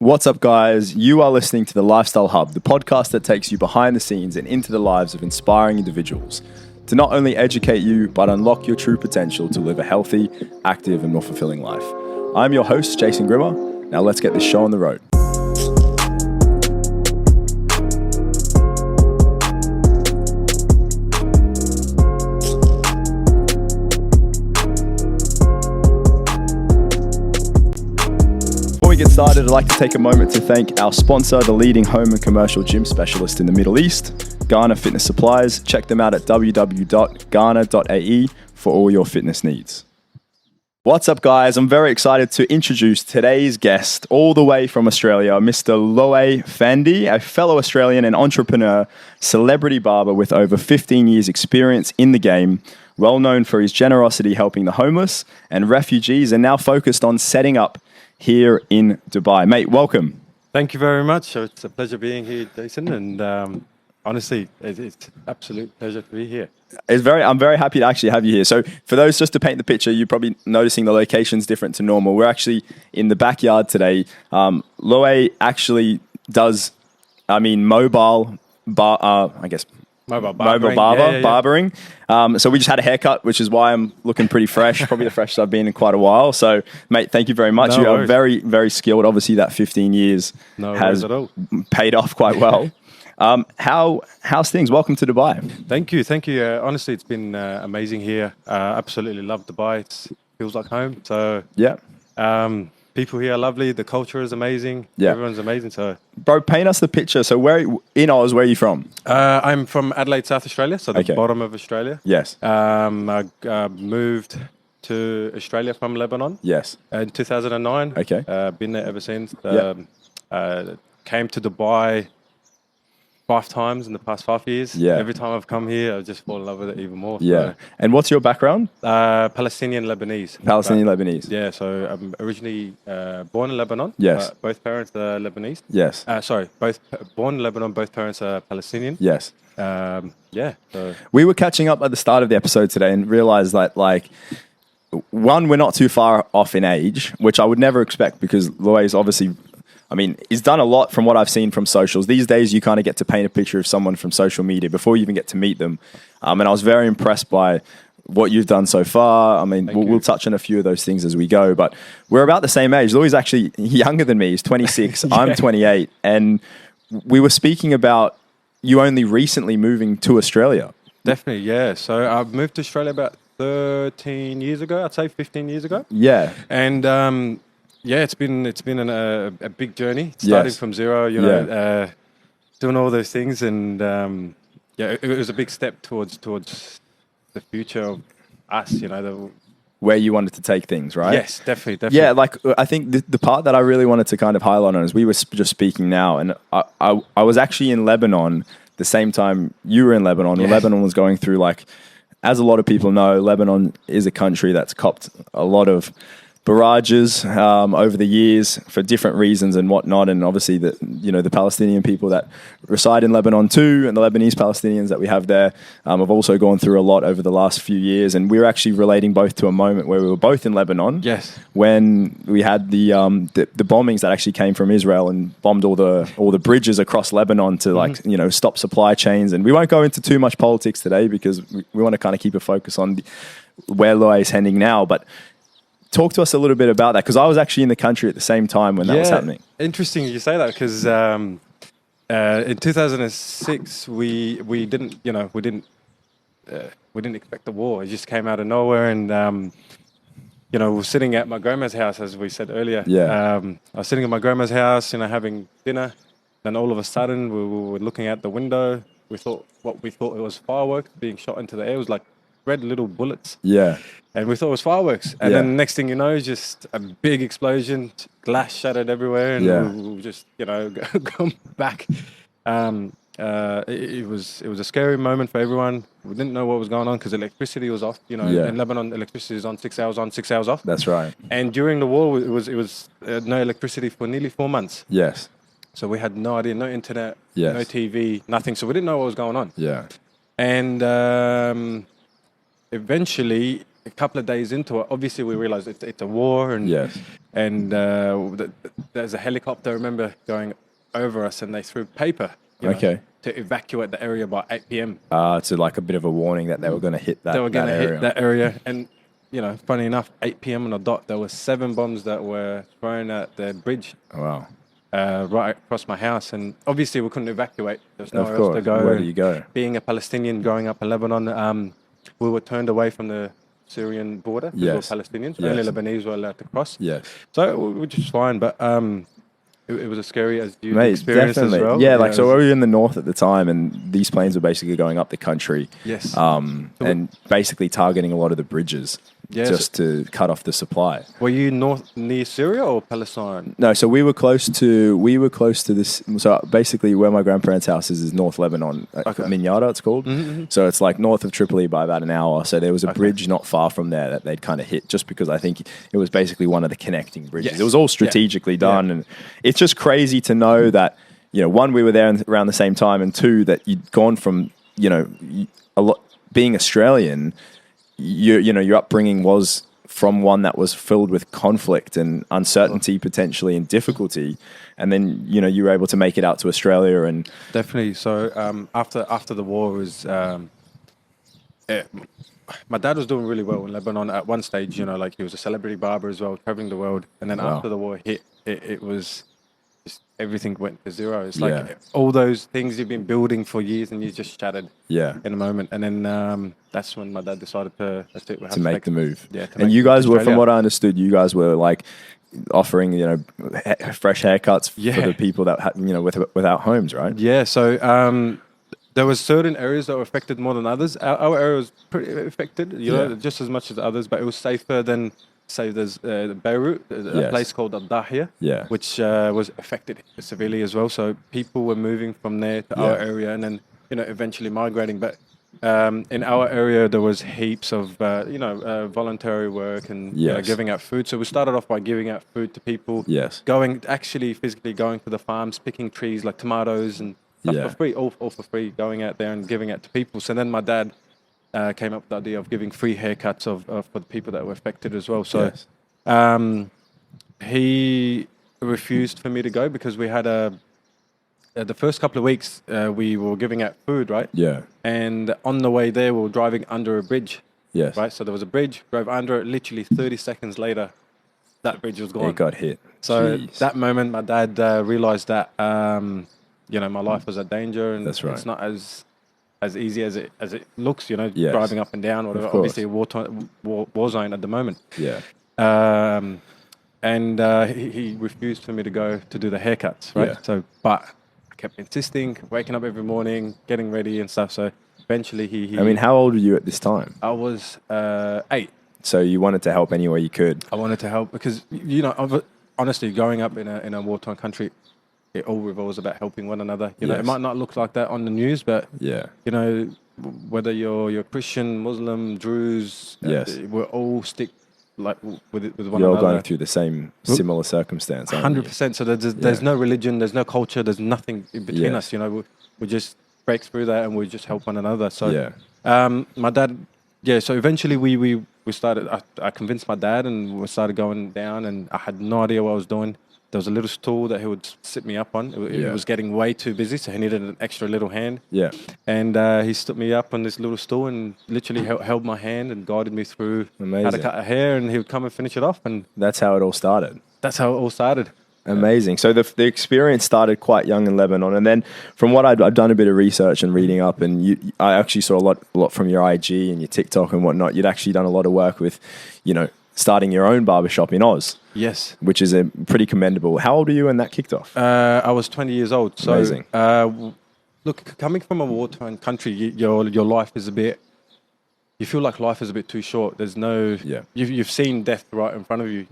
What's up, guys? You are listening to The Lifestyle Hub, the podcast that takes you behind the scenes and into the lives of inspiring individuals to not only educate you, but unlock your true potential to live a healthy, active, and more fulfilling life. I'm your host, Jason Grimmer. Now let's get this show on the road. Before we get started, I'd like to take a moment to thank our sponsor, the leading home and commercial gym specialist in the Middle East, Ghana Fitness Supplies. Check them out at www.ghana.ae for all your fitness needs. What's up, guys? I'm very excited to introduce today's guest all the way from Australia, Mr. Luay Fandi, a fellow Australian and entrepreneur, celebrity barber with over 15 years experience in the game, well known for his generosity helping the homeless and refugees, and now focused on setting up here in Dubai. Mate, welcome. Thank you very much. It's a pleasure being here, Jason, and honestly, it's an absolute pleasure to be here. I'm very happy to actually have you here. So for those, just to paint the picture, you're probably noticing the location's different to normal. We're actually in the backyard today. Luay actually does, mobile barbering. So we just had a haircut, which is why I'm looking pretty fresh, probably the freshest I've been in quite a while. So, mate, thank you very much. No you worries. are very, very skilled. Obviously, that 15 years has paid off quite well. How's things? Welcome to Dubai. Thank you. Honestly, it's been amazing here. Absolutely love Dubai. It feels like home. So Yeah. people here are lovely. The culture is amazing. Yeah. Everyone's amazing. So, Bro, paint us the picture. So in Oz, where are you from? I'm from Adelaide, South Australia. So the Okay. bottom of Australia. Yes. I moved to Australia from Lebanon. Yes. In 2009. Okay. Been there ever since. Yeah. Came to Dubai 5 times in the past 5 years. Yeah. Every time I've come here, I've just fallen in love with it even more. Yeah. And what's your background? So, Palestinian Lebanese. Palestinian Lebanese. Yeah. So I'm originally born in Lebanon. Yes. Both parents are Lebanese. Yes. Both born in Lebanon. Both parents are Palestinian. Yes. So We were catching up at the start of the episode today and realized that, one, we're not too far off in age, which I would never expect because Luay's obviously, he's done a lot from what I've seen from socials. These days, you kind of get to paint a picture of someone from social media before you even get to meet them. And I was very impressed by what you've done so far. We'll touch on a few of those things as we go, but we're about the same age. Luay's actually younger than me. He's 26. Yeah. I'm 28. And we were speaking about you only recently moving to Australia. definitely, yeah. So I've moved to Australia about 13 years ago. I'd say 15 years ago. Yeah. And it's been a big journey, starting from zero, doing all those things, and it was a big step towards the future of us, Where you wanted to take things, right? Yes, definitely. Yeah, I think the part that I really wanted to kind of highlight on is we were just speaking now, and I was actually in Lebanon the same time you were in Lebanon. Yes. Lebanon was going through, as a lot of people know, Lebanon is a country that's copped a lot of barrages over the years for different reasons and whatnot, and obviously the Palestinian people that reside in Lebanon too, and the Lebanese Palestinians that we have there have also gone through a lot over the last few years. And we were actually relating both to a moment where we were both in Lebanon, Yes, when we had the bombings that actually came from Israel and bombed all the bridges across Lebanon to stop supply chains. And we won't go into too much politics today because we want to kind of keep a focus on where Luay is heading now, but talk to us a little bit about that, because I was actually in the country at the same time when that was happening. Interesting you say that, because in 2006 we didn't expect the war. It just came out of nowhere, and we were sitting at my grandma's house, as we said earlier. Yeah. I was sitting at my grandma's house, having dinner. Then all of a sudden we were looking out the window. We thought it was fireworks being shot into the air. It was like red little bullets. Yeah. And we thought it was fireworks. And then the next thing you know, just a big explosion, glass shattered everywhere, and we were just, going back. It was a scary moment for everyone. We didn't know what was going on because electricity was off. In Lebanon, electricity is on 6 hours on, 6 hours off. That's right. And during the war, it was no electricity for nearly 4 months. Yes. So we had no idea, no internet, Yes. no TV, nothing. So we didn't know what was going on. Yeah. And eventually, a couple of days into it, obviously we realized it's a war, and Yes. and there's a helicopter, I remember, going over us, and they threw paper, Okay. to evacuate the area by 8 p.m. To like a bit of a warning that they were going to hit that. They were going to area. hit that area, and funny enough, 8 p.m. on the dot, there were 7 bombs that were thrown at the bridge. Wow. Right across my house, and obviously we couldn't evacuate. There's nowhere Of course. else to go. Where do you go? Being a Palestinian growing up in Lebanon, we were turned away from the Syrian border. Yes. We were Palestinians. Yes. Only Lebanese were allowed to cross. Yes. So we were just fine, but it was as scary as you Mate, experienced definitely. as well. Yeah, like, so we were in the north at the time, and these planes were basically going up the country. Yes. And basically targeting a lot of the bridges. Yes. Just to cut off the supply. Were you near Syria or Palestine? No, so we were close to this. So basically, where my grandparents' house is North Lebanon, Minyara, it's called. Mm-hmm. So it's like north of Tripoli by about an hour. So there was a bridge not far from there that they'd kind of hit, just because I think it was basically one of the connecting bridges. Yes. It was all strategically done, and it's just crazy to know that, one, we were there around the same time, and two, that you'd gone from a lot being Australian. Your upbringing was from one that was filled with conflict and uncertainty, potentially, and difficulty, and then you were able to make it out to Australia. And Definitely. So after the war was, my dad was doing really well in Lebanon at one stage. Like he was a celebrity barber as well, traveling the world. And then after the war hit, it was just everything went to zero. It's like all those things you've been building for years and years just shattered. Yeah. In a moment, and then that's when my dad decided to make the move. Yeah. And you guys were, from what I understood, you guys were like offering fresh haircuts for the people that had without homes, right? Yeah. So there was certain areas that were affected more than others. Our area was pretty affected, just as much as others, but it was safer than, say, there's Beirut, a place called Al-Dahia, which was affected severely as well. So people were moving from there to our area, and then eventually migrating. But in our area, there was heaps of voluntary work and giving out food. So we started off by giving out food to people. Yes. Physically going to the farms, picking trees like tomatoes and stuff for free, all for free, going out there and giving it to people. So then my dad came up with the idea of giving free haircuts for the people that were affected as well. So he refused for me to go because we had the first couple of weeks we were giving out food, right? Yeah. And on the way there, we were driving under a bridge. Yes. Right? So there was a bridge, drove under it, literally 30 seconds later, that bridge was gone. It got hit. So that moment, my dad realized that, my life was at danger, and that's right. It's not as easy as it looks, driving up and down, or obviously a war zone at the moment. Yeah. And he refused for me to go to do the haircuts, right? Yeah. So, but I kept insisting, waking up every morning, getting ready and stuff. So eventually he I mean, how old were you at this time? I was 8. So you wanted to help any way you could. I wanted to help because, honestly, growing up in a wartime country, it all revolves about helping one another. It might not look like that on the news, but whether you're Christian, Muslim, Druze, we're all stick like with one another. You're all going through the same similar circumstance. 100%. So there's no religion, there's no culture, there's nothing in between us. We just break through that and we just help one another. So my dad, so eventually we started. I convinced my dad and we started going down, and I had no idea what I was doing. There was a little stool that he would sit me up on. It was getting way too busy, so he needed an extra little hand. Yeah. And he stood me up on this little stool and literally held my hand and guided me through how to cut a hair, and he would come and finish it off. And that's how it all started. That's how it all started. Amazing. So the experience started quite young in Lebanon, and then from what I've done a bit of research and reading up, and I actually saw a lot from your IG and your TikTok and whatnot. You'd actually done a lot of work with, starting your own barbershop in Oz. Yes. Which is a pretty commendable. How old are you when that kicked off? I was 20 years old. So, amazing. Look, coming from a wartime country, your life is you feel like life is a bit too short. There's no, you've seen death right in front of you,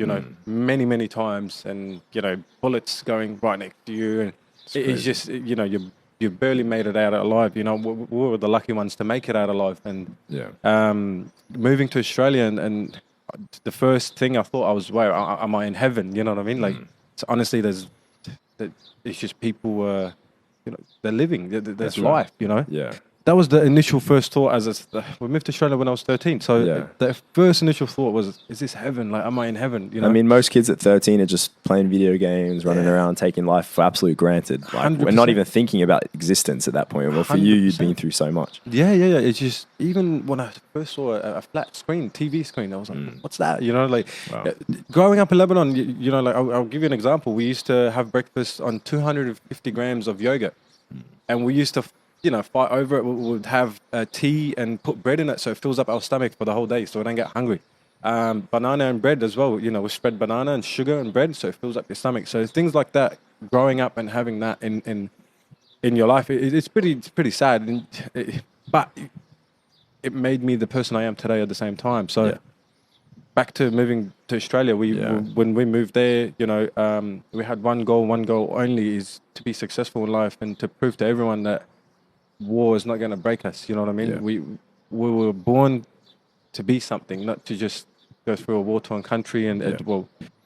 many, many times, and, bullets going right next to you. And it's just, you barely made it out alive. We were the lucky ones to make it out alive. And moving to Australia and the first thing I thought I was, wow, am I in heaven? You know what I mean? Like, so honestly, it's just people, they're living. There's life, Yeah. that was the initial first thought. We moved to Australia when I was 13. So the first initial thought was, is this heaven? Like, am I in heaven? You know? I mean, most kids at 13 are just playing video games, running around, taking life for absolute granted. Like, we're not even thinking about existence at that point. Well, for you, you'd been through so much. Yeah. It's just, even when I first saw a flat screen, TV screen, I was like, what's that? You know, like, growing up in Lebanon, you know, like, I'll give you an example. We used to have breakfast on 250 grams of yogurt. And we used to, you know, fight over it. We would have tea and put bread in it so it fills up our stomach for the whole day so we don't get hungry. Banana and bread as well. You know, we spread banana and sugar and bread so it fills up your stomach. So things like that, growing up and having that in your life, it's pretty sad. But it made me the person I am today at the same time. So back to moving to Australia, when we moved there, you know, we had one goal only, is to be successful in life and to prove to everyone that war is not going to break us. You know what I mean? Yeah. We were born to be something, not to just go through a war-torn country and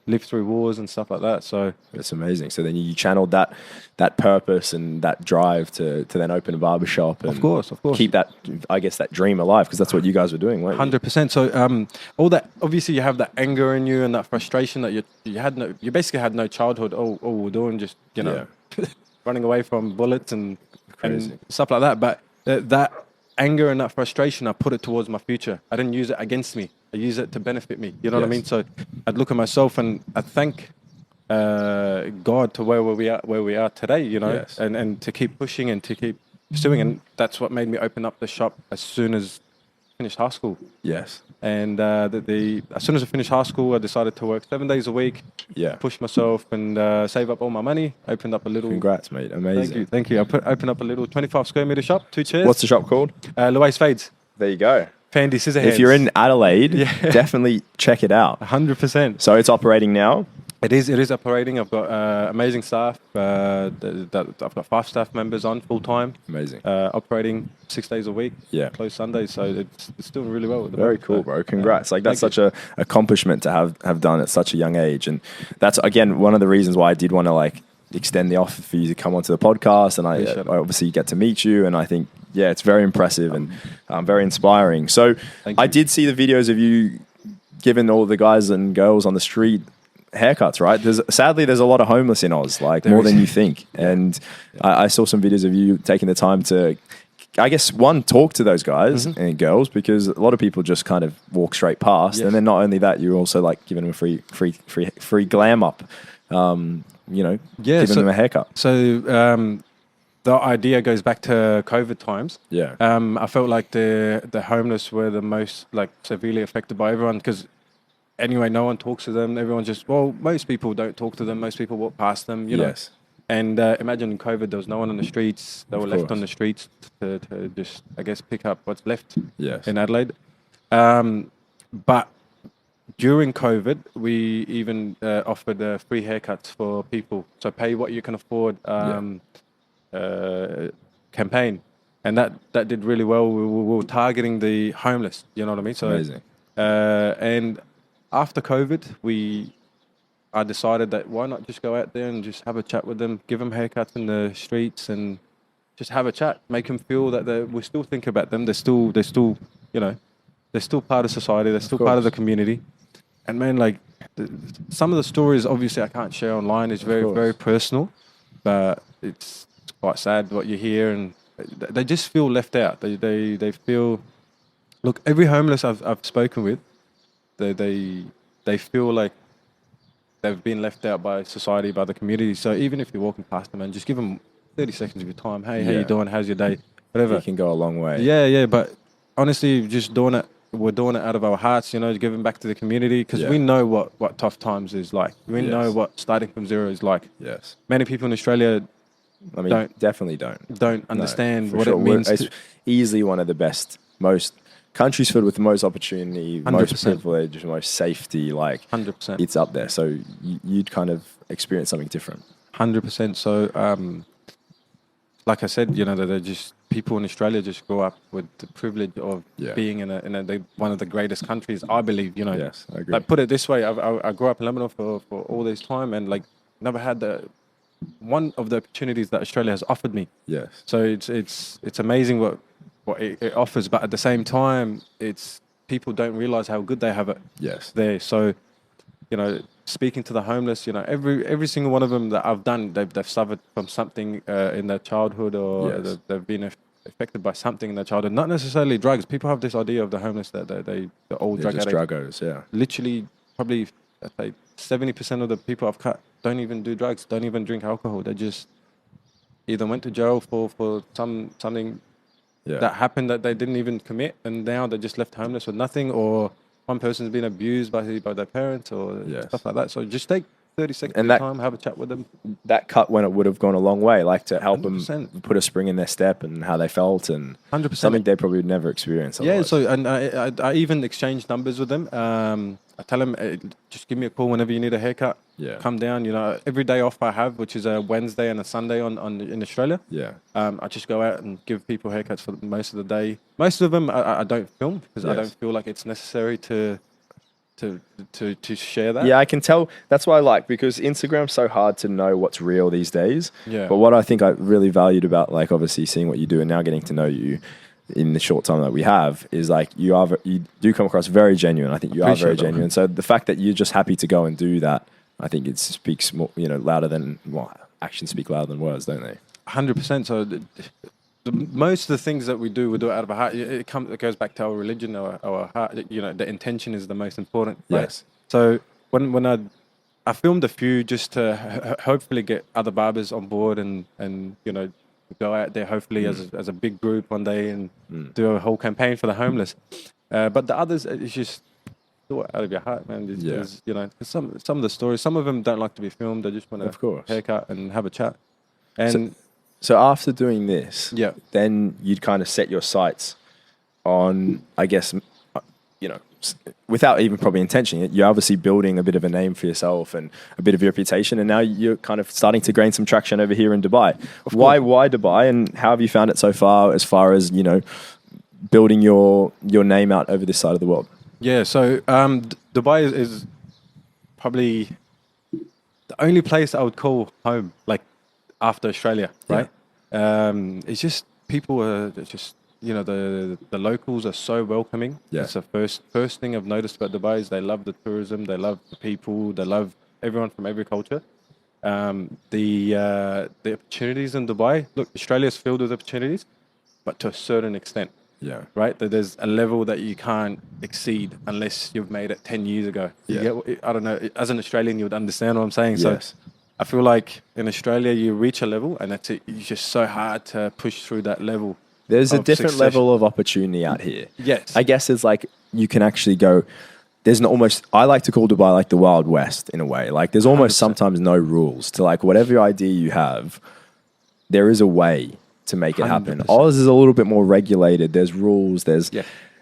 live through wars and stuff like that. So it's amazing. So then you channeled that purpose and that drive to then open a barbershop and of course keep that, I guess, that dream alive, because that's what you guys were doing, weren't you? 100%. So all that, obviously you have that anger in you and that frustration that you basically had no childhood. All we're doing, just, you know, running away from bullets and stuff like that. But that anger and that frustration, I put it towards my future. I didn't use it against me. I use it to benefit me. You know what I mean? So I'd look at myself and I thank God to where we are today, you know, and to keep pushing and to keep pursuing. And that's what made me open up the shop as soon as I finished high school. Yes. And as soon as I finished high school, I decided to work 7 days a week. Yeah. Push myself and save up all my money. Opened up a little. Congrats, mate. Amazing. Thank you. I opened up a little 25 square meter shop, 2 chairs. What's the shop called? Luay Fandi. There you go. Fandi scissor hands. If you're in Adelaide, definitely check it out. 100%. So it's operating now? It is operating. I've got amazing staff. I've got 5 staff members on full time. Amazing. Operating 6 days a week. Yeah. Closed Sundays. So it's doing really well. Very cool, bro. Congrats. Like, that's such a accomplishment to have done at such a young age. And that's, again, one of the reasons why I did want to, like, extend the offer for you to come onto the podcast. And I obviously get to meet you. And I think, it's very impressive and very inspiring. So I did see the videos of you giving all the guys and girls on the street haircuts, right? Sadly, there's a lot of homeless in Oz, like more than you think. And I saw some videos of you taking the time to, I guess, talk to those guys and girls, because a lot of people just kind of walk straight past. And then not only that, you're also like giving them a free glam up, giving them a haircut. So the idea goes back to COVID times. Yeah. I felt like the homeless were the most, like, severely affected by everyone, because anyway, no one talks to them. Everyone most people don't talk to them. Most people walk past them, you know. Yes. And imagine in COVID, there was no one on the streets. They were left on the streets to just, I guess, pick up what's left in Adelaide. But during COVID, we even offered free haircuts for people. So pay what you can afford campaign. And that did really well. We were targeting the homeless, you know what I mean? So, amazing. And after COVID, I decided that why not just go out there and just have a chat with them, give them haircuts in the streets, and just have a chat, make them feel that we still think about them. They're still, you know, they're still part of society. They're still part of the community. And man, like, some of the stories, obviously, I can't share online. It's very, very personal, but it's quite sad what you hear, and they just feel left out. They feel. Look, every homeless I've spoken with, they feel like they've been left out by society, by the community. So even if you're walking past them, and just give them 30 seconds of your time. Hey, how you doing? How's your day? Whatever. It can go a long way. Yeah. But honestly, just doing it. We're doing it out of our hearts, you know, giving back to the community, because we know what tough times is like. We know what starting from zero is like. Yes. Many people in Australia, definitely don't understand no, what it means. It's easily one of the best, most countries filled with the most opportunity, 100%. Most privilege, most safety. Like 100%, it's up there. So you'd kind of experience something different. 100%. So, like I said, you know, they're just people in Australia just grow up with the privilege of being in one of the greatest countries, I believe. You know, yes, I agree. Like, put it this way: I grew up in Lebanon for all this time, and like never had one of the opportunities that Australia has offered me. Yes. So it's amazing what what it offers, but at the same time, it's people don't realize how good they have it. Yes. There. So, speaking to the homeless, every single one of them that I've done, they've suffered from something in their childhood, or they've been affected by something in their childhood. Not necessarily drugs. People have this idea of the homeless that they're all drug addicts. Druggers, yeah. Literally, probably, I'd say 70% of the people I've cut don't even do drugs, don't even drink alcohol. They just either went to jail for something that happened that they didn't even commit, and now they're just left homeless with nothing, or one person's been abused by their parents, or stuff like that. So just take 30 seconds of time, have a chat with them. That cut when it would have gone a long way, like to help 100%. them put a spring in their step and how they felt, and 100%. something they probably would never experience otherwise. Yeah, so and I even exchange numbers with them. I tell them, just give me a call whenever you need a haircut. Yeah. Come down. Every day off I have, which is a Wednesday and a Sunday in Australia. Yeah. I just go out and give people haircuts for most of the day. Most of them I don't film because I don't feel like it's necessary to share that. Yeah, I can tell. That's why I like, because Instagram's so hard to know what's real these days. Yeah. But what I think I really valued about, like, obviously seeing what you do and now getting to know you in the short time that we have, is like you do come across very genuine. I think you are very genuine. So the fact that you're just happy to go and do that, I think it speaks more, louder than, actions speak louder than words, don't they? 100%. So most of the things that we do out of our heart. It goes back to our religion, our heart. The intention is the most important. Right? Yes. So when I filmed a few just to hopefully get other barbers on board and go out there hopefully as a big group one day and do a whole campaign for the homeless. But the others, it's just do it out of your heart, man. There's, some of the stories, some of them don't like to be filmed. They just want a haircut and have a chat. And so after doing this, yeah, then you'd kind of set your sights on, I guess, without even probably intentioning it, you're obviously building a bit of a name for yourself and a bit of a reputation, and now you're kind of starting to gain some traction over here in Dubai. Why Dubai, and how have you found it so far as building your name out over this side of the world? Yeah, so Dubai is probably the only place I would call home, like after Australia, right? Yeah. It's just people are just, the locals are so welcoming. Yeah. It's the first thing I've noticed about Dubai is they love the tourism, they love the people, they love everyone from every culture. The opportunities in Dubai, look, Australia's filled with opportunities, but to a certain extent. Yeah. Right? There's a level that you can't exceed unless you've made it 10 years ago. I don't know, as an Australian, you would understand what I'm saying. Yes. So I feel like in Australia, you reach a level and that's it. It's just so hard to push through that level. There's a different level of opportunity out here. Yes. I guess it's like you can actually go, I like to call Dubai like the Wild West in a way. Like there's almost 100%. Sometimes no rules to like whatever idea you have, there is a way to make it happen. 100%. Oz is a little bit more regulated. There's rules, there's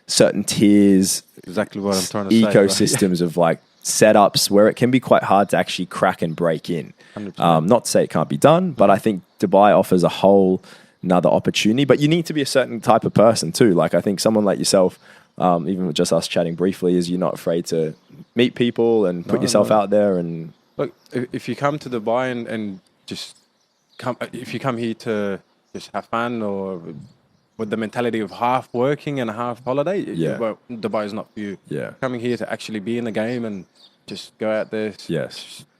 certain tiers. Exactly what I'm trying to say. Ecosystems of like setups where it can be quite hard to actually crack and break in. Not to say it can't be done, but I think Dubai offers a whole another opportunity, but you need to be a certain type of person too. Like I think someone like yourself, even with just us chatting briefly, is you're not afraid to meet people and put yourself out there. And look, if you come to Dubai and just come, if you come here to just have fun or with the mentality of half working and half holiday, well, Dubai is not for you. Yeah, coming here to actually be in the game and just go out there,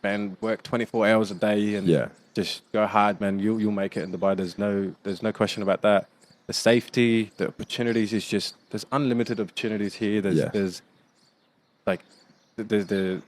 and work 24 hours a day and just go hard, man. You'll make it in Dubai. There's no question about that. The safety, the opportunities is just, there's unlimited opportunities here. There's like the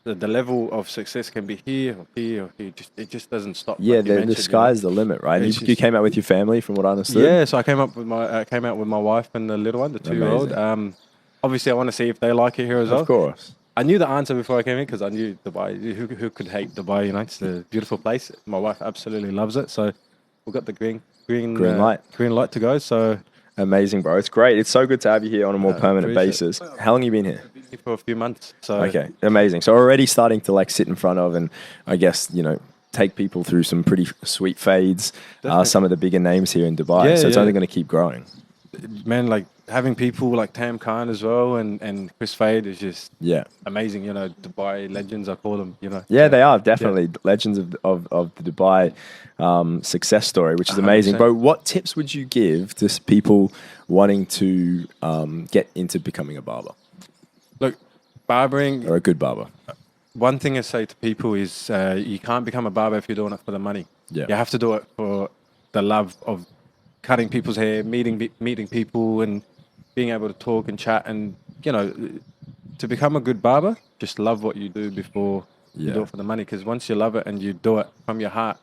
level of success can be here or here or here. It just doesn't stop. Yeah, like the sky's the limit, right? You came out with your family, from what I understood. Yeah, so I came out with my wife and the little one, the 2-year-old. Obviously, I want to see if they like it here as well. Of course. I knew the answer before I came in because I knew Dubai. Who could hate Dubai? It's a beautiful place. My wife absolutely loves it. So we've got the green light to go. So amazing, bro. It's great. It's so good to have you here on a more permanent basis. How long have you been here? Been here for a few months. So okay, amazing. So already starting to like sit in front of and I guess take people through some pretty sweet fades. Some of the bigger names here in Dubai. So it's only going to keep growing. man, like having people like Tam Khan as well and Chris Fade is just amazing. You know, Dubai legends, I call them. You know, yeah, they are definitely legends of the Dubai success story, which is amazing, 100%. bro. What tips would you give to people wanting to get into becoming a barber? Look, barbering or a good barber. One thing I say to people is you can't become a barber if you're doing it for the money. Yeah. You have to do it for the love of cutting people's hair, meeting people, and being able to talk and chat. And you know, to become a good barber, just love what you do before you do it for the money. Because once you love it and you do it from your heart,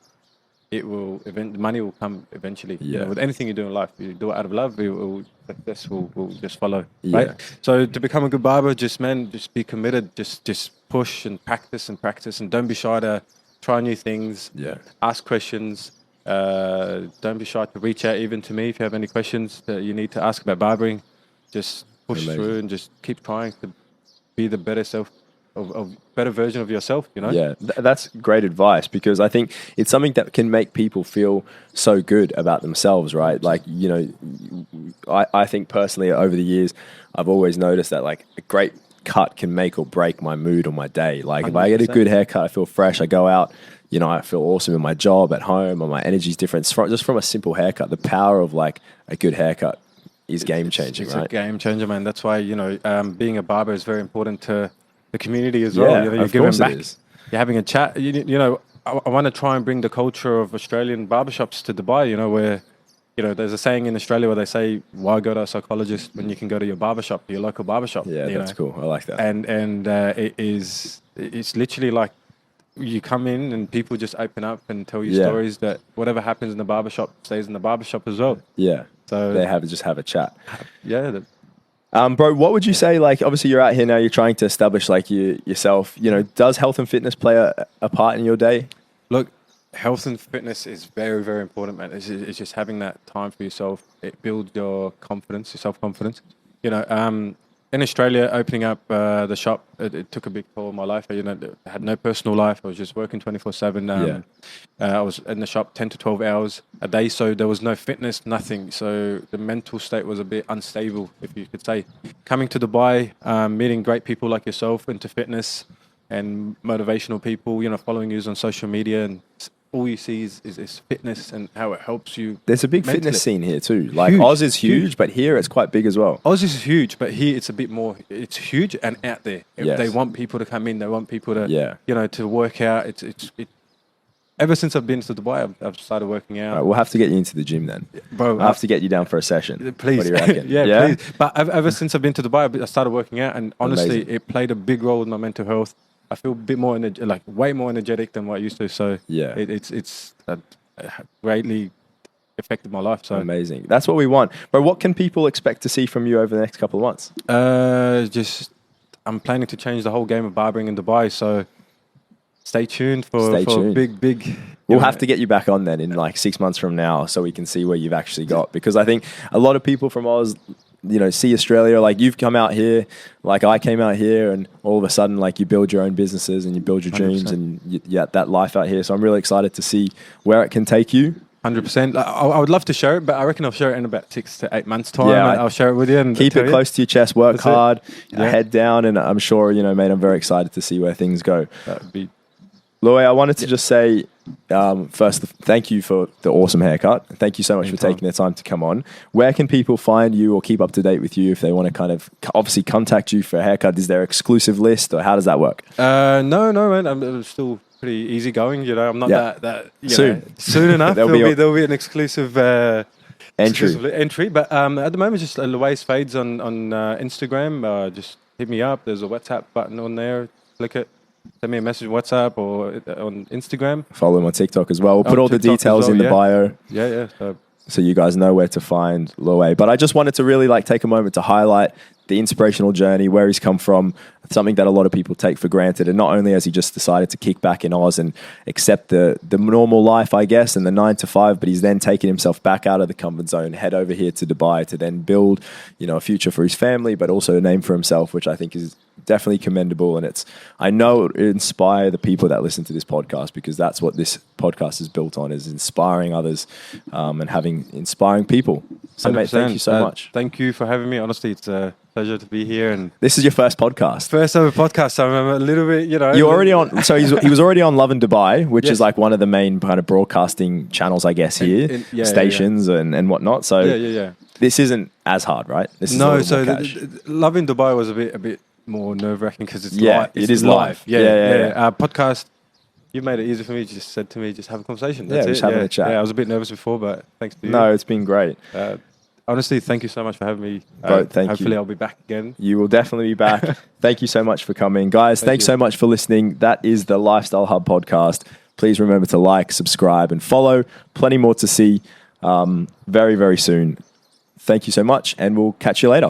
it will money will come eventually. Yeah. You know, with anything you do in life, you do it out of love, success will just follow. Yeah. Right. So to become a good barber, just be committed. Just push and practice, and don't be shy to try new things. Yeah. Ask questions. Don't be shy to reach out even to me if you have any questions that you need to ask about barbering. Just push through and just keep trying to be the better self. Of better version of yourself, you know? Yeah, that's great advice, because I think it's something that can make people feel so good about themselves, right? Like, you know, I think personally over the years, I've always noticed that like a great cut can make or break my mood or my day. Like 100%. If I get a good haircut, I feel fresh, I go out, you know, I feel awesome in my job, at home, and my energy's different. Just from a simple haircut, the power of like a good haircut is game changing, right? It's a game changer, man. That's why, you know, being a barber is very important to the community as well. You know, you're giving back. You're having a chat. You know, I want to try and bring the culture of Australian barbershops to Dubai. You know, where, you know, there's a saying in Australia where they say, "Why go to a psychologist when you can go to your barbershop, your local barbershop?" Yeah, that's cool. I like that. And it's literally like you come in and people just open up and tell you stories that whatever happens in the barbershop stays in the barbershop as well. Yeah. So they just have a chat. Yeah. Bro, what would you say, like, obviously you're out here now, you're trying to establish like yourself, you know, does health and fitness play a part in your day? Look, health and fitness is very, very important, man. It's just having that time for yourself. It builds your confidence, your self-confidence. You know, in Australia, opening up the shop, it took a big toll on my life. You know, I had no personal life. I was just working 24/7. I was in the shop 10 to 12 hours a day, so there was no fitness, nothing. So the mental state was a bit unstable, if you could say. Coming to Dubai, meeting great people like yourself into fitness and motivational people, you know, following you on social media, and all you see is fitness and how it helps you. There's a big fitness scene here too. Like huge, Oz is huge, but here it's quite big as well. Oz is huge, but here it's a bit more. It's huge and out there. They want people to come in. They want people to, you know, to work out. Ever since I've been to Dubai, I've started working out. Right, we'll have to get you into the gym then, bro. I'll have to get you down for a session. Please, what do you reckon? yeah, please. But ever since I've been to Dubai, I started working out, and honestly, it played a big role in my mental health. I feel a bit more way more energetic than what I used to. So it's greatly affected my life. So amazing. That's what we want. But what can people expect to see from you over the next couple of months? I'm planning to change the whole game of barbering in Dubai. So stay tuned for big. We'll have to get you back on then in like 6 months from now, so we can see where you've actually got. Because I think a lot of people from Oz, you know, see Australia, like you've come out here, like I came out here, and all of a sudden, like you build your own businesses and you build your 100%. Dreams and that life out here. So I'm really excited to see where it can take you. 100%. I would love to share it, but I reckon I'll share it in about 6 to 8 months' time. Yeah, I'll share it with you. And keep it close to your chest, work hard, head down, and I'm sure, you know, mate, I'm very excited to see where things go. That would be... Luay, I wanted to just say, first, thank you for the awesome haircut. Thank you so much for taking the time to come on. Where can people find you or keep up to date with you if they want to kind of obviously contact you for a haircut? Is there an exclusive list, or how does that work? No, man. I'm still pretty easygoing. You know, I'm not that soon enough. There'll be an exclusive entry. But at the moment, just Luay's Fades on Instagram. Just hit me up. There's a WhatsApp button on there. Click it. Send me a message on WhatsApp or on Instagram. Follow him on TikTok as well. We'll put all the details in the bio. Yeah. So you guys know where to find Luay. But I just wanted to really like take a moment to highlight the inspirational journey, where he's come from, something that a lot of people take for granted. And not only has he just decided to kick back in Oz and accept the normal life, I guess, and the 9 to 5, but he's then taken himself back out of the comfort zone, head over here to Dubai to then build, a future for his family, but also a name for himself, which I think is definitely commendable. And I know it inspire the people that listen to this podcast, because that's what this podcast is built on, is inspiring others and having inspiring people. So mate, thank you so much. Thank you for having me. Honestly, it's a pleasure to be here. And this is your first podcast. First ever podcast. So I'm a little bit, You're already on. So he was already on Love in Dubai, which is like one of the main kind of broadcasting channels, I guess, here, stations and whatnot. So this isn't as hard, right? This is Love in Dubai was a bit more nerve-wracking because it's live. It is live. Yeah. Podcast. You made it easy for me. You just said to me, just have a conversation. That's just having a chat. Yeah, I was a bit nervous before, but thanks to you. No, it's been great. Honestly, thank you so much for having me. Thank you. Hopefully I'll be back again. You will definitely be back. Thank you so much for coming. Guys, thanks so much for listening. That is the Lifestyle Hub podcast. Please remember to like, subscribe, and follow. Plenty more to see very, very soon. Thank you so much, and we'll catch you later.